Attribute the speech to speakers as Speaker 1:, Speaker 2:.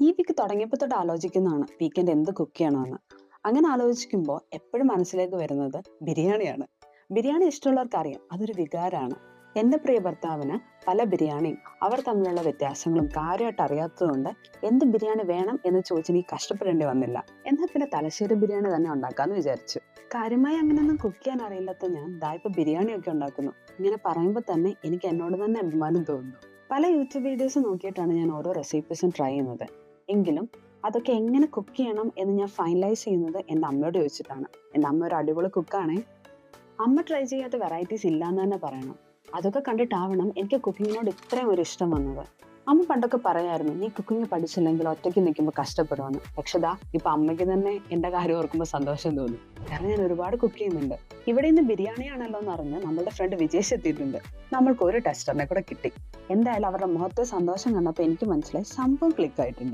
Speaker 1: ഈ വീക്ക് തുടങ്ങിയപ്പോൾ തൊട്ട് ആലോചിക്കുന്നതാണ് വീക്കെൻഡ് എന്ത് കുക്ക് ചെയ്യണമെന്ന്. അങ്ങനെ ആലോചിക്കുമ്പോൾ എപ്പോഴും മനസ്സിലേക്ക് വരുന്നത് ബിരിയാണിയാണ്. ബിരിയാണി ഇഷ്ടമുള്ളവർക്ക് അറിയാം അതൊരു വികാരമാണ്. എൻ്റെ പ്രിയ ഭർത്താവിന് പല ബിരിയാണിയും അവർ തമ്മിലുള്ള വ്യത്യാസങ്ങളും കാര്യമായിട്ട് അറിയാത്തതുകൊണ്ട് എന്ത് ബിരിയാണി വേണം എന്ന് ചോദിച്ച് എനിക്ക് കഷ്ടപ്പെടേണ്ടി വന്നില്ല. എന്നാൽ പിന്നെ തലശ്ശേരി ബിരിയാണി തന്നെ ഉണ്ടാക്കാന്ന് വിചാരിച്ചു. കാര്യമായി അങ്ങനെയൊന്നും കുക്ക് ചെയ്യാൻ അറിയില്ലാത്ത ഞാൻ ദാ ഇപ്പൊ ബിരിയാണിയൊക്കെ ഉണ്ടാക്കുന്നു. ഇങ്ങനെ പറയുമ്പോൾ തന്നെ എനിക്ക് എന്നോട് തന്നെ അഭിമാനം തോന്നുന്നു. പല യൂട്യൂബ് വീഡിയോസ് നോക്കിയിട്ടാണ് ഞാൻ ഓരോ റെസിപ്പീസും ട്രൈ ചെയ്യുന്നത്. എങ്കിലും അതൊക്കെ എങ്ങനെ കുക്ക് ചെയ്യണം എന്ന് ഞാൻ ഫൈനലൈസ് ചെയ്യുന്നത് എൻ്റെ അമ്മയോട് ചോദിച്ചിട്ടാണ്. എൻ്റെ അമ്മ ഒരു അടിപൊളി കുക്കാണേ. അമ്മ ട്രൈ ചെയ്യാത്ത വെറൈറ്റീസ് ഇല്ലാന്ന് തന്നെ പറയണം. അതൊക്കെ കണ്ടിട്ടാവണം എനിക്ക് കുക്കിങ്ങിനോട് ഇത്രയും ഒരു ഇഷ്ടം വന്നത്. അമ്മ പണ്ടൊക്കെ പറയായിരുന്നു, നീ കുക്കിംഗ് പഠിച്ചില്ലെങ്കിൽ ഒറ്റയ്ക്ക് നിൽക്കുമ്പോൾ കഷ്ടപ്പെടുമെന്ന്. പക്ഷെ ദാ ഇപ്പൊ അമ്മയ്ക്ക് തന്നെ എൻ്റെ കാര്യം ഓർക്കുമ്പോൾ സന്തോഷം തോന്നും. കാരണം ഞാൻ ഒരുപാട് കുക്ക് ചെയ്യുന്നുണ്ട്. ഇവിടെ ഇന്ന് ബിരിയാണിയാണല്ലോ എന്ന് അറിഞ്ഞ് നമ്മളുടെ ഫ്രണ്ട് വിജേഷ് എത്തിയിട്ടുണ്ട്. നമ്മൾക്ക് ഒരു ടെസ്റ്ററിനെ കൂടെ കിട്ടി. എന്തായാലും അവരുടെ മുഖത്തെ സന്തോഷം കണ്ടപ്പോൾ എനിക്ക് മനസ്സിലായി സംഭവം ക്ലിക്ക് ആയിട്ടുണ്ട്.